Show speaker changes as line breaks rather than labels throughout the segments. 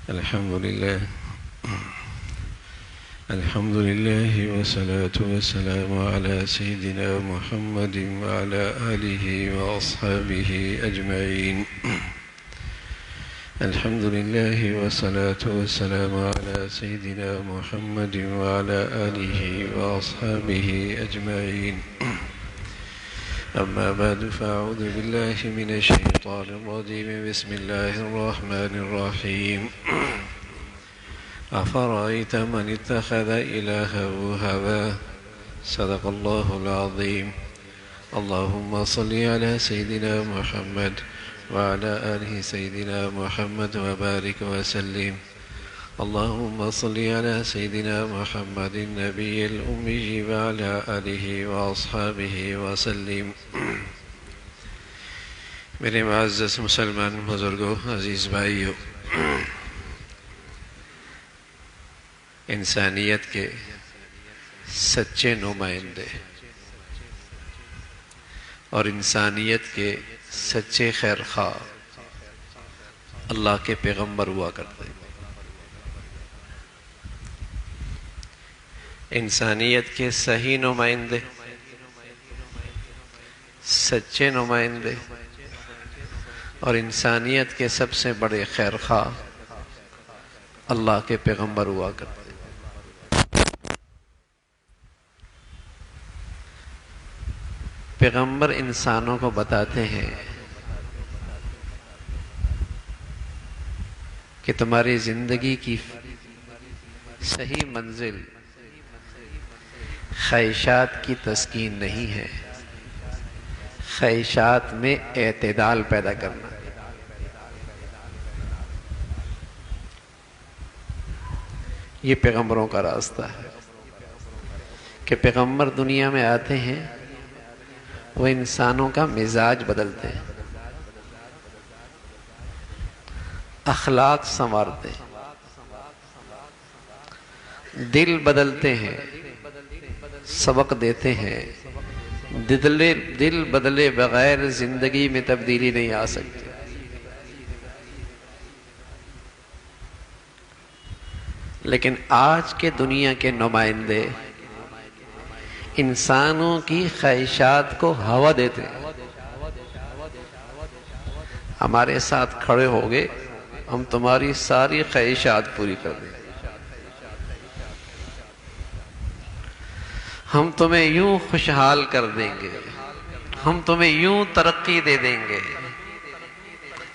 الحمد لله والصلاة والسلام على سيدنا محمد وعلى آله وأصحابه أجمعين. الحمد لله والصلاة والسلام على سيدنا محمد وعلى آله وأصحابه أجمعين. أما بعد فأعوذ بالله من الشيطان الرجيم. بسم الله الرحمن الرحيم. أفرأيت من اتخذ إلهه هواه. صدق الله العظيم. اللهم صل على سيدنا محمد وعلى آله سيدنا محمد وبارك وسلم. اللهم صل على سيدنا محمد النبي الأمي وعلى آله وأصحابه وسلم. میرے معزز مسلمان بزرگوں، عزیز بھائیوں، انسانیت کے سچے نمائندے اور انسانیت کے سچے خیر خواہ اللہ کے پیغمبر ہوا کرتے ہیں۔ انسانیت کے صحیح نمائندے، سچے نمائندے اور انسانیت کے سب سے بڑے خیر خواہ اللہ کے پیغمبر ہوا کرتے ہیں۔ پیغمبر انسانوں کو بتاتے ہیں کہ تمہاری زندگی کی صحیح منزل خواہشات کی تسکین نہیں ہے، خواہشات میں اعتدال پیدا کرنا۔ یہ پیغمبروں کا راستہ ہے کہ پیغمبر دنیا میں آتے ہیں، وہ انسانوں کا مزاج بدلتے ہیں، اخلاق سنوارتے ہیں، دل بدلتے ہیں، سبق دیتے ہیں۔ دل بدلے بغیر زندگی میں تبدیلی نہیں آ سکتی۔ لیکن آج کے دنیا کے نمائندے انسانوں کی خواہشات کو ہوا دیتے ہیں۔ ہمارے ساتھ کھڑے ہو گئے، ہم تمہاری ساری خواہشات پوری کر دیں گے، ہم تمہیں یوں خوشحال کر دیں گے، ہم تمہیں یوں ترقی دے دیں گے،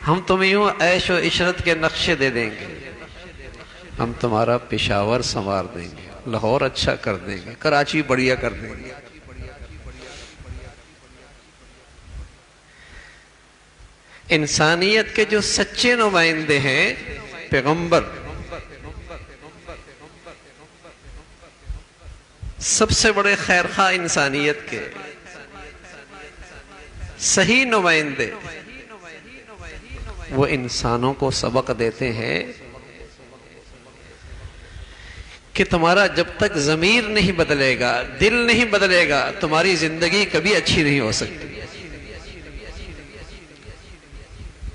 ہم تمہیں یوں عیش و عشرت کے نقشے دے دیں گے، ہم تمہارا پشاور سنوار دیں گے، لاہور اچھا کر دیں گے، کراچی بڑھیا کر دیں گے۔ انسانیت کے جو سچے نمائندے ہیں پیغمبر، سب سے بڑے خیر خواہ انسانیت کے صحیح نمائندے، وہ انسانوں کو سبق دیتے ہیں کہ تمہارا جب تک ضمیر نہیں بدلے گا، دل نہیں بدلے گا، تمہاری زندگی کبھی اچھی نہیں ہو سکتی۔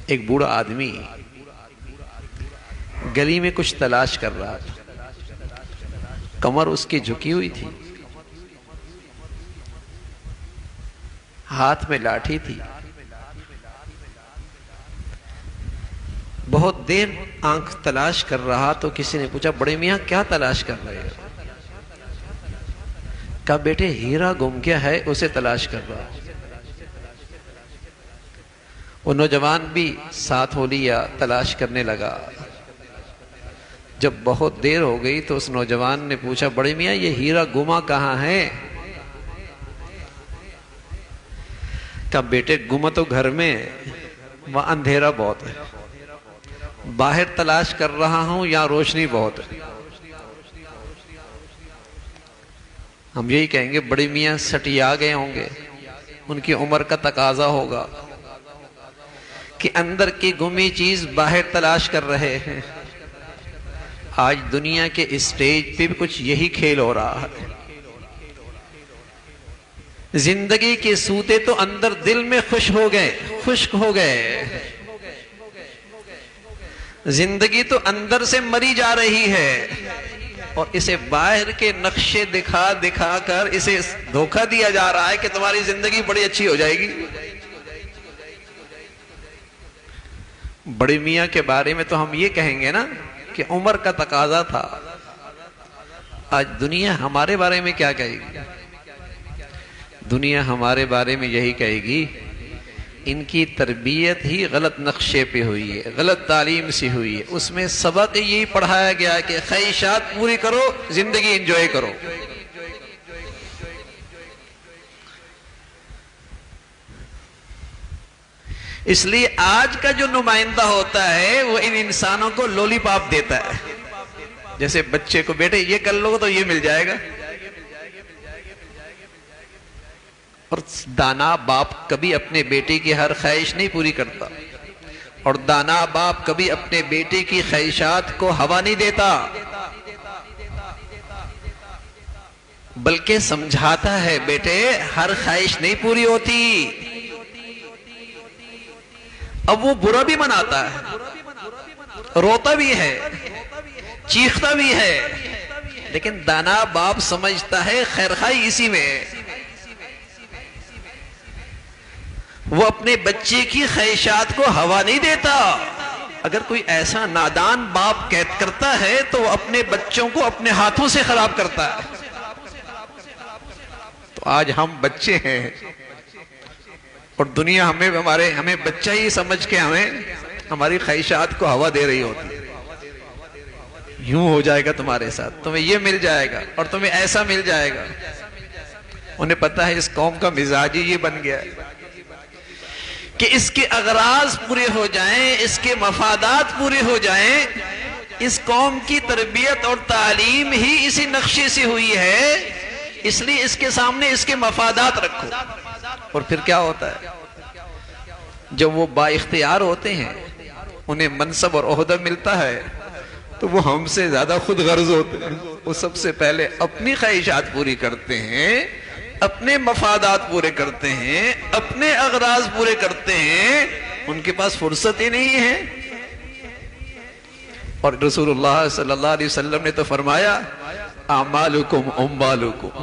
ایک بوڑھا آدمی گلی میں کچھ تلاش کر رہا تھا، کمر اس کی جھکی ہوئی تھی، ہاتھ میں لاٹھی تھی، بہت دیر آنکھ تلاش کر رہا تو کسی نے پوچھا، بڑے میاں کیا تلاش کر رہے ہیں؟ کہا بیٹے ہیرا گم گیا ہے، اسے تلاش کر رہا۔ وہ نوجوان بھی ساتھ ہو لیا، تلاش کرنے لگا۔ جب بہت دیر ہو گئی تو اس نوجوان نے پوچھا، بڑے میاں یہ ہیرا گما کہاں ہے؟ کہا بیٹے گما تو گھر میں، وہاں اندھیرا بہت ہے، باہر تلاش کر رہا ہوں، یہاں روشنی بہت ہے۔ ہم یہی کہیں گے بڑے میاں سٹیا گئے ہوں گے، ان کی عمر کا تقاضا ہوگا کہ اندر کی گمی چیز باہر تلاش کر رہے ہیں۔ آج دنیا کے اسٹیج پہ بھی کچھ یہی کھیل ہو رہا ہے۔ زندگی کے سوتے تو اندر دل میں خشک ہو گئے، زندگی تو اندر سے مری جا رہی ہے اور اسے باہر کے نقشے دکھا دکھا کر اسے دھوکہ دیا جا رہا ہے کہ تمہاری زندگی بڑی اچھی ہو جائے گی۔ بڑے میاں کے بارے میں تو ہم یہ کہیں گے نا کہ عمر کا تقاضا تھا۔ آج دنیا ہمارے بارے میں کیا کہے گی؟ دنیا ہمارے بارے میں یہی کہے گی ان کی تربیت ہی غلط نقشے پہ ہوئی ہے، غلط تعلیم سے ہوئی ہے، اس میں سبق یہی پڑھایا گیا کہ خواہشات پوری کرو، زندگی انجوائے کرو۔ اس لیے آج کا جو نمائندہ ہوتا ہے وہ ان انسانوں کو لولی پاپ دیتا ہے، جیسے بچے کو بیٹے یہ کر لو تو یہ مل جائے گا۔ اور دانا باپ کبھی اپنے بیٹے کی ہر خواہش نہیں پوری کرتا، اور دانا باپ کبھی اپنے بیٹے کی خواہشات کو ہوا نہیں دیتا، بلکہ سمجھاتا ہے بیٹے ہر خواہش نہیں پوری ہوتی۔ اب وہ برا بھی مناتا ہے، روتا بھی ہے، چیختا بھی ہے، لیکن دانا باپ سمجھتا ہے خیر خواہی اسی میں ہے۔ وہ اپنے بچے کی خواہشات کو ہوا نہیں دیتا۔ اگر کوئی ایسا نادان باپ کرتا ہے تو وہ اپنے بچوں کو اپنے ہاتھوں سے خراب کرتا ہے۔ تو آج ہم بچے ہیں اور دنیا ہمیں بچہ ہی سمجھ کے ہماری خواہشات کو ہوا دے رہی ہوتی ہے۔ یوں ہو جائے گا تمہارے ساتھ، تمہیں یہ مل جائے گا اور تمہیں ایسا مل جائے گا۔ انہیں پتا ہے اس قوم کا مزاج ہی یہ بن گیا ہے کہ اس کے اغراض پورے ہو جائیں، اس کے مفادات پورے ہو جائیں۔ اس قوم کی تربیت اور تعلیم ہی اسی نقشے سے ہوئی ہے، اس لیے اس کے سامنے اس کے مفادات رکھو۔ اور پھر کیا ہوتا ہے؟ جب وہ با اختیار ہوتے ہیں، انہیں منصب اور عہدہ ملتا ہے، تو وہ ہم سے زیادہ خود غرض ہوتے ہیں۔ وہ سب سے پہلے اپنی خواہشات پوری کرتے ہیں، اپنے مفادات پورے کرتے ہیں، اپنے اغراض پورے کرتے ہیں، ان کے پاس فرصت ہی نہیں ہے۔ اور رسول اللہ صلی اللہ علیہ وسلم نے تو فرمایا اعمالکم اموالکم،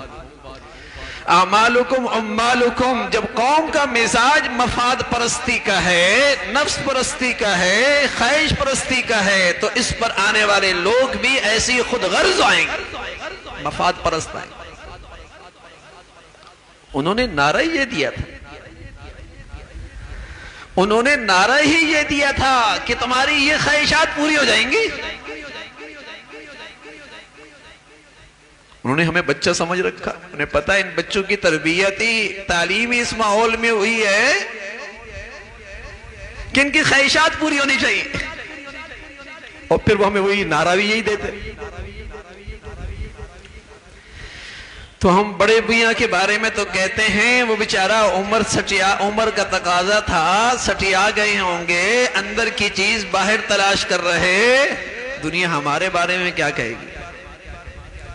اعمالکم اموالکم۔ جب قوم کا مزاج مفاد پرستی کا ہے، نفس پرستی کا ہے، خواہش پرستی کا ہے، تو اس پر آنے والے لوگ بھی ایسی خود غرض آئیں گے، مفاد پرست آئیں گے۔ انہوں نے نعرہ یہ دیا تھا، انہوں نے نعرہ ہی یہ دیا تھا کہ تمہاری یہ خواہشات پوری ہو جائیں گی۔ انہوں نے ہمیں بچہ سمجھ رکھا، انہیں پتا ان بچوں کی تربیتی تعلیمی اس ماحول میں ہوئی ہے کہ ان کی خواہشات پوری ہونی چاہیے، اور پھر وہ ہمیں وہی نعرہ بھی یہی دیتے۔ تو ہم بڑے میاں کے بارے میں تو کہتے ہیں وہ بیچارہ عمر کا تقاضا تھا، سٹیا گئے ہوں گے، اندر کی چیز باہر تلاش کر رہے۔ دنیا ہمارے بارے میں کیا کہے گی؟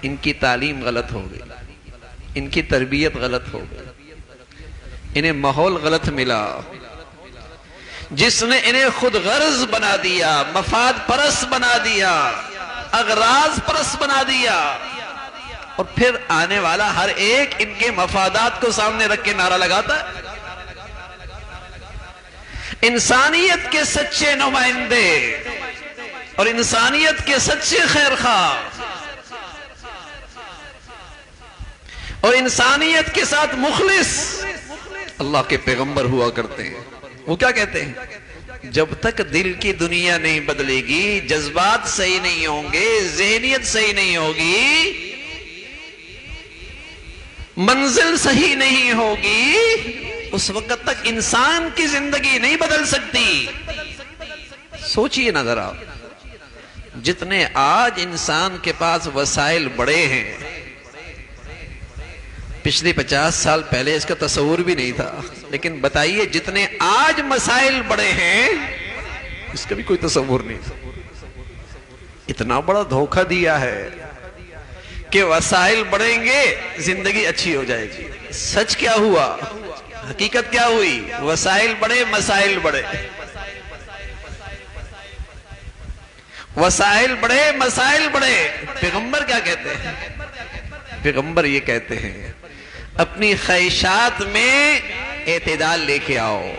ان کی تعلیم غلط ہو گئی، ان کی تربیت غلط ہو گئی، انہیں ماحول غلط ملا جس نے انہیں خود غرض بنا دیا، مفاد پرست بنا دیا، اغراض پرست بنا دیا۔ اور پھر آنے والا ہر ایک ان کے مفادات کو سامنے رکھ کے نعرہ لگاتا ہے۔ انسانیت کے سچے نمائندے اور انسانیت کے سچے خیر خواہ اور انسانیت کے ساتھ مخلص اللہ کے پیغمبر ہوا کرتے ہیں۔ وہ کیا کہتے ہیں؟ جب تک دل کی دنیا نہیں بدلے گی، جذبات صحیح نہیں ہوں گے، ذہنیت صحیح نہیں ہوگی، منزل صحیح نہیں ہوگی، اس وقت تک انسان کی زندگی نہیں بدل سکتی۔ سوچئے نا ذرا، جتنے آج انسان کے پاس وسائل بڑے ہیں، پچھلے 50 سال پہلے اس کا تصور بھی نہیں تھا، لیکن بتائیے جتنے آج مسائل بڑے ہیں اس کا بھی کوئی تصور نہیں تھا۔ اتنا بڑا دھوکہ دیا ہے کہ وسائل بڑھیں گے زندگی اچھی ہو جائے گی۔ سچ کیا ہوا؟ حقیقت کیا ہوئی؟ وسائل بڑھے، مسائل بڑھے۔ وسائل بڑھے، مسائل بڑھے، پیغمبر کیا کہتے ہیں؟ پیغمبر یہ کہتے ہیں اپنی خواہشات میں اعتدال لے کے آؤ،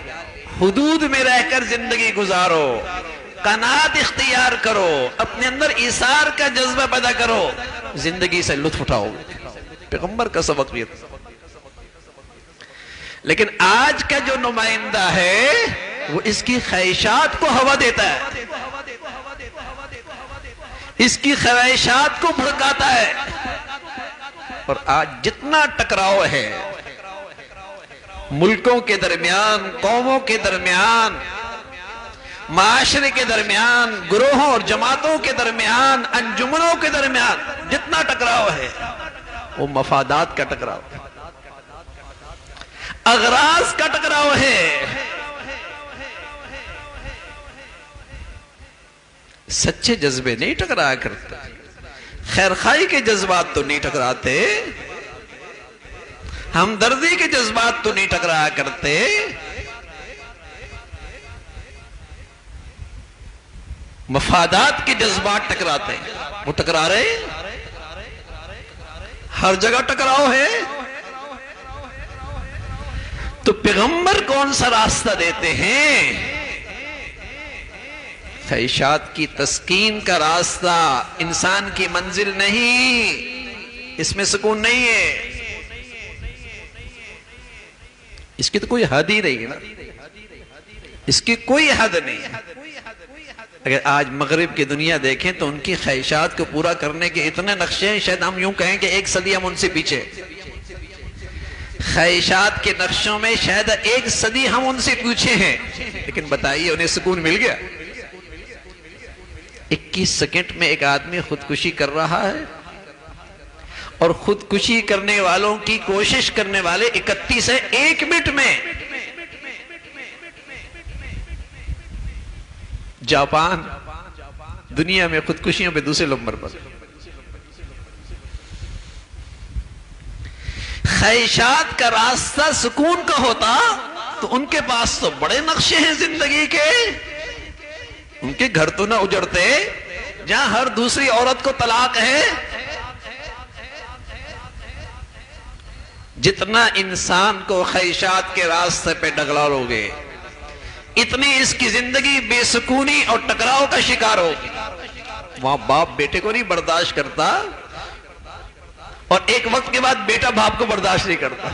حدود میں رہ کر زندگی گزارو، قناعت اختیار کرو، اپنے اندر ایثار کا جذبہ پیدا کرو، زندگی سے لطف اٹھاؤ۔ پیغمبر کا سبق یہ تھا۔ لیکن آج کا جو نمائندہ ہے وہ اس کی خواہشات کو ہوا دیتا ہے، اس کی خواہشات کو بھڑکاتا ہے۔ اور آج جتنا ٹکراؤ ہے ملکوں کے درمیان، قوموں کے درمیان، معاشرے کے درمیان، گروہوں اور جماعتوں کے درمیان، انجمنوں کے درمیان جتنا ٹکراؤ ہے وہ مفادات کا ٹکراؤ ہے، اغراض کا ٹکراؤ ہے۔ سچے جذبے نہیں ٹکرایا کرتے، خیرخواہی کے جذبات تو نہیں ٹکراتے، ہمدردی کے جذبات تو نہیں ٹکرایا کرتے، مفادات کے جذبات ٹکراتے ہیں۔ وہ ٹکرا رہے ہیں، ہر جگہ ٹکراؤ ہے۔ تو پیغمبر کون سا راستہ دیتے ہیں؟ خواہشات کی تسکین کا راستہ انسان کی منزل نہیں، اس میں سکون نہیں ہے، اس کی تو کوئی حد ہی نہیں ہے نا، اس کی کوئی حد نہیں ہے۔ اگر آج مغرب کی دنیا دیکھیں تو ان کی خواہشات کو پورا کرنے کے اتنے نقشے ہیں، شاید ہم یوں کہیں کہ ایک صدی ہم ان سے پیچھے، خواہشات کے نقشوں میں شاید ایک صدی ہم ان سے پیچھے ہیں۔ لیکن بتائیے انہیں سکون مل گیا؟ 21 سیکنڈ میں ایک آدمی خودکشی کر رہا ہے، اور خودکشی کرنے والوں کی کوشش کرنے والے 31 ہیں ایک منٹ میں۔ جاپان دنیا میں خودکشیوں پہ دوسرے نمبر پر۔ خواہشات کا راستہ سکون کا ہوتا تو ان کے پاس تو بڑے نقشے ہیں زندگی کے، ان کے گھر تو نہ اجڑتے جہاں ہر دوسری عورت کو طلاق ہے۔ جتنا انسان کو خواہشات کے راستے پہ ڈگلالو گے اتنی اس کی زندگی بے سکونی اور ٹکراؤ کا شکار ہوگی۔ وہاں باپ بیٹے کو نہیں برداشت کرتا، اور ایک وقت کے بعد بیٹا باپ کو برداشت نہیں کرتا،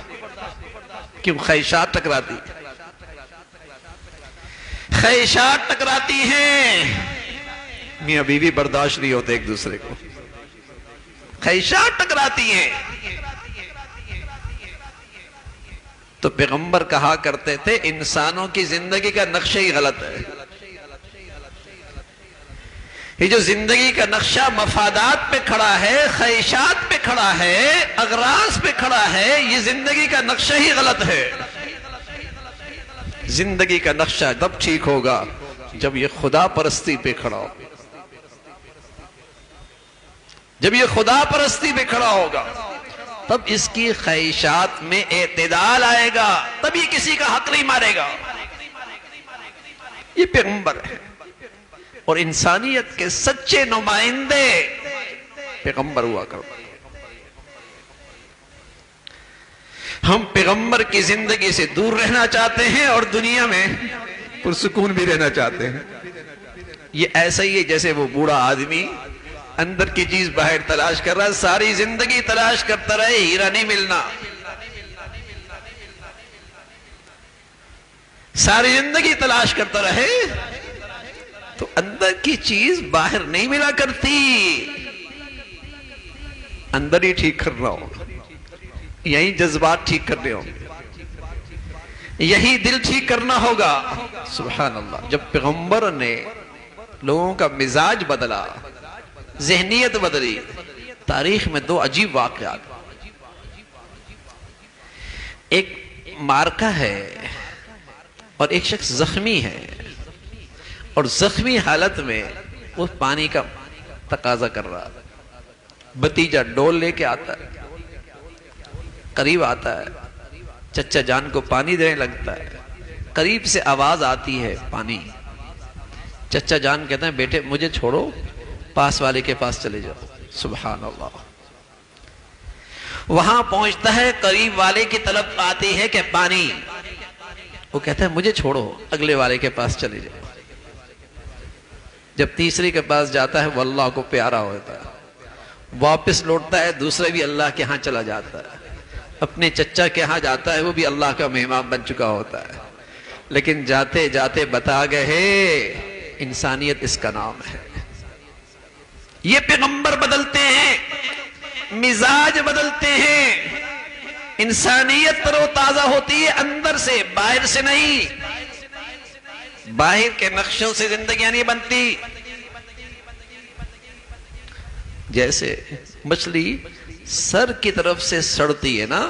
کیوں؟ خواہشات ٹکراتی، خواہشات ٹکراتی ہیں، میاں بیوی برداشت نہیں ہوتے ایک دوسرے کو، خواہشات ٹکراتی ہیں۔ تو پیغمبر کہا کرتے تھے انسانوں کی زندگی کا نقشہ ہی غلط ہے۔ یہ جو زندگی کا نقشہ مفادات پہ کھڑا ہے، خواہشات پہ کھڑا ہے، اغراض پہ کھڑا ہے، یہ زندگی کا نقشہ ہی غلط ہے۔ زندگی کا نقشہ تب ٹھیک ہوگا جب یہ خدا پرستی پہ کھڑا ہو، جب یہ خدا پرستی پہ کھڑا ہوگا تب اس کی خواہشات میں اعتدال آئے گا، تب یہ کسی کا حق نہیں مارے گا۔ یہ پیغمبر ہے، اور انسانیت کے سچے نمائندے پیغمبر ہوا کرتے ہیں۔ ہم پیغمبر کی زندگی سے دور رہنا چاہتے ہیں اور دنیا میں پرسکون بھی رہنا چاہتے ہیں۔ یہ ایسا ہی ہے جیسے وہ بوڑھا آدمی اندر کی چیز باہر تلاش کر رہا ہے، ساری زندگی تلاش کرتا رہے، ہیرا نہیں ملنا، ساری زندگی تلاش کرتا رہے تو اندر کی چیز باہر نہیں ملا کرتی۔ اندر ہی ٹھیک کرنا ہوگا، یہی جذبات ٹھیک کرنے ہوں گے، یہی دل ٹھیک کرنا ہوگا۔ سبحان اللہ، جب پیغمبر نے لوگوں کا مزاج بدلا، ذہنیت بدلی، تاریخ میں دو عجیب واقعات، ایک مارکا ہے اور ایک شخص زخمی ہے، اور زخمی حالت میں وہ پانی کا تقاضا کر رہا ہے۔ بھتیجا ڈول لے کے آتا ہے، قریب آتا ہے، چچا جان کو پانی دینے لگتا ہے، قریب سے آواز آتی ہے پانی۔ چچا جان کہتے ہیں بیٹے مجھے چھوڑو، پاس والے کے پاس چلے جاؤ، سبحان اللہ۔ وہاں پہنچتا ہے، قریب والے کی طلب آتی ہے کہ پانی، وہ کہتا ہے مجھے چھوڑو، اگلے والے کے پاس چلے جاؤ۔ جب تیسرے کے پاس جاتا ہے وہ اللہ کو پیارا ہوتا ہے، واپس لوٹتا ہے، دوسرے بھی اللہ کے ہاں چلا جاتا ہے، اپنے چچا کے ہاں جاتا ہے، وہ بھی اللہ کا مہمان بن چکا ہوتا ہے۔ لیکن جاتے جاتے بتا گئے انسانیت اس کا نام ہے۔ یہ پیغمبر بدلتے ہیں، مزاج بدلتے ہیں، انسانیت تر و تازہ ہوتی ہے اندر سے، باہر سے نہیں۔ باہر کے نقشوں سے زندگیاں نہیں بنتی۔ جیسے مچھلی سر کی طرف سے سڑتی ہے نا،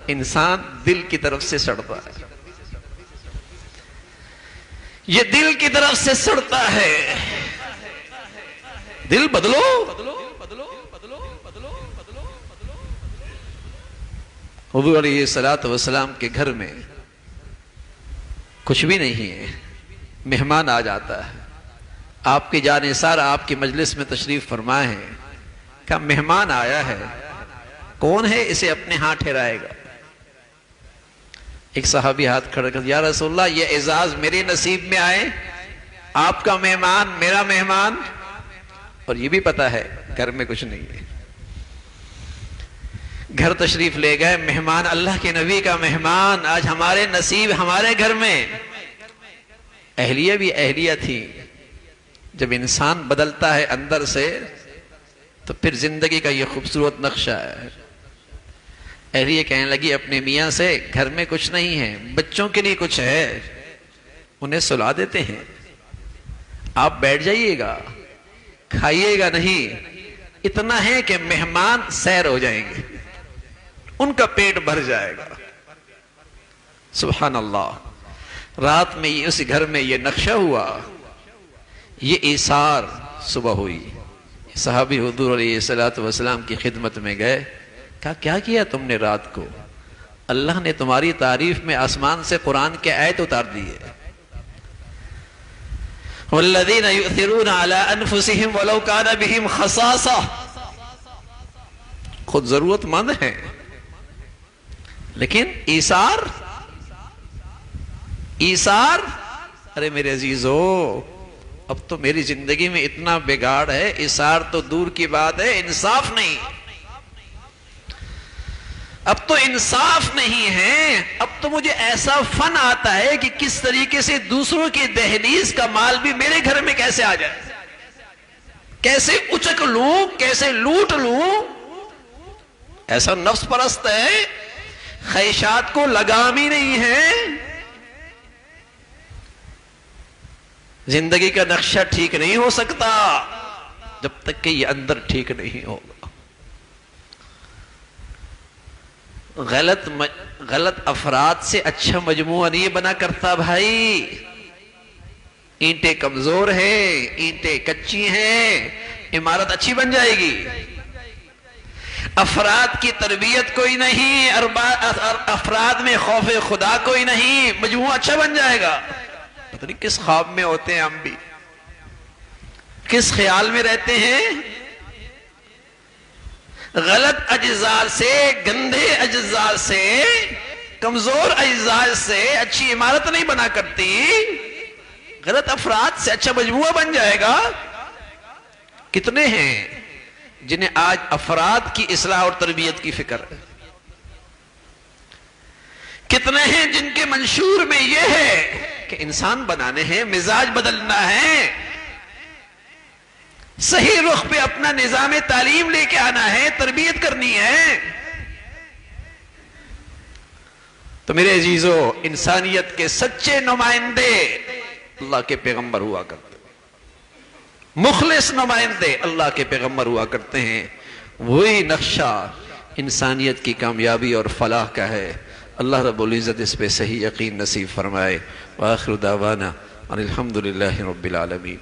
انسان دل کی طرف سے سڑتا ہے۔ یہ دل کی طرف سے سڑتا ہے، دل بدلو۔ حضور علیہ الصلوۃ والسلام کے گھر میں کچھ بھی نہیں ہے، مہمان آ جاتا ہے، آپ کی جانثار آپ کی مجلس میں تشریف فرمائے ہیں، کہا مہمان آیا ہے، کون ہے اسے اپنے ہاں ٹھہرائے گا؟ ایک صحابی ہاتھ کھڑا کر، یا رسول اللہ یہ اعزاز میرے نصیب میں آئے، آپ کا مہمان میرا مہمان، اور یہ بھی پتا ہے گھر میں کچھ نہیں ہے۔ گھر تشریف لے گئے، مہمان اللہ کے نبی کا مہمان، آج ہمارے نصیب ہمارے گھر میں۔ اہلیہ بھی اہلیہ تھی، جب انسان بدلتا ہے اندر سے تو پھر زندگی کا یہ خوبصورت نقشہ ہے۔ اہلیہ کہنے لگی اپنے میاں سے، گھر میں کچھ نہیں ہے، بچوں کے لیے کچھ ہے، انہیں سلا دیتے ہیں، آپ بیٹھ جائیے گا، کھائیے گا نہیں، اتنا ہے کہ مہمان سیر ہو جائیں گے، ان کا پیٹ بھر جائے گا۔ سبحان اللہ۔ رات میں اس گھر میں یہ نقشہ ہوا، یہ ایثار صبح ہوئی۔ صحابی حضور علیہ الصلوۃ والسلام کی خدمت میں گئے، کہا کیا کیا تم نے رات کو؟ اللہ نے تمہاری تعریف میں آسمان سے قرآن کے آیت اتار دی ہے، والذین یؤثرون علی انفسہم ولو کان بہم خصاصہ، خود ضرورت مند ہیں لیکن ایثار، ارے میرے عزیزو، اب تو میری زندگی میں اتنا بگاڑ ہے، ایثار تو دور کی بات ہے، انصاف نہیں، اب تو انصاف نہیں ہے، اب تو مجھے ایسا فن آتا ہے کہ کس طریقے سے دوسروں کی دہلیز کا مال بھی میرے گھر میں کیسے آ جائے، کیسے اچک لوں، کیسے لوٹ لوں۔ ایسا نفس پرست ہے، خواہشات کو لگام ہی نہیں ہے۔ زندگی کا نقشہ ٹھیک نہیں ہو سکتا جب تک کہ یہ اندر ٹھیک نہیں ہوگا۔ غلط افراد سے اچھا مجموعہ نہیں بنا کرتا بھائی۔ اینٹیں کمزور ہیں، اینٹیں کچی ہیں، عمارت اچھی بن جائے گی۔ افراد کی تربیت کوئی نہیں، افراد میں خوف خدا کوئی نہیں، مجموعہ اچھا بن جائے گا۔ پتہ نہیں کس خواب میں ہوتے ہیں ہم بھی، کس خیال میں رہتے ہیں۔ غلط اجزاء سے، گندے اجزاء سے، کمزور اجزاء سے اچھی عمارت نہیں بنا کرتی، غلط افراد سے اچھا مجموعہ بن جائے گا۔ کتنے ہیں جنہیں آج افراد کی اصلاح اور تربیت کی فکر ہے، کتنے ہیں جن کے منشور میں یہ ہے کہ انسان بنانے ہیں، مزاج بدلنا ہے، صحیح رخ پہ اپنا نظام تعلیم لے کے آنا ہے، تربیت کرنی ہے۔ تو میرے عزیزو، انسانیت کے سچے نمائندے اللہ کے پیغمبر ہوا کرتے، مخلص نمائندے اللہ کے پیغمبر ہوا کرتے ہیں۔ وہی نقشہ انسانیت کی کامیابی اور فلاح کا ہے۔ اللہ رب العزت اس پہ صحیح یقین نصیب فرمائے۔ وآخر دعوانا ان الحمد للہ رب العالمین۔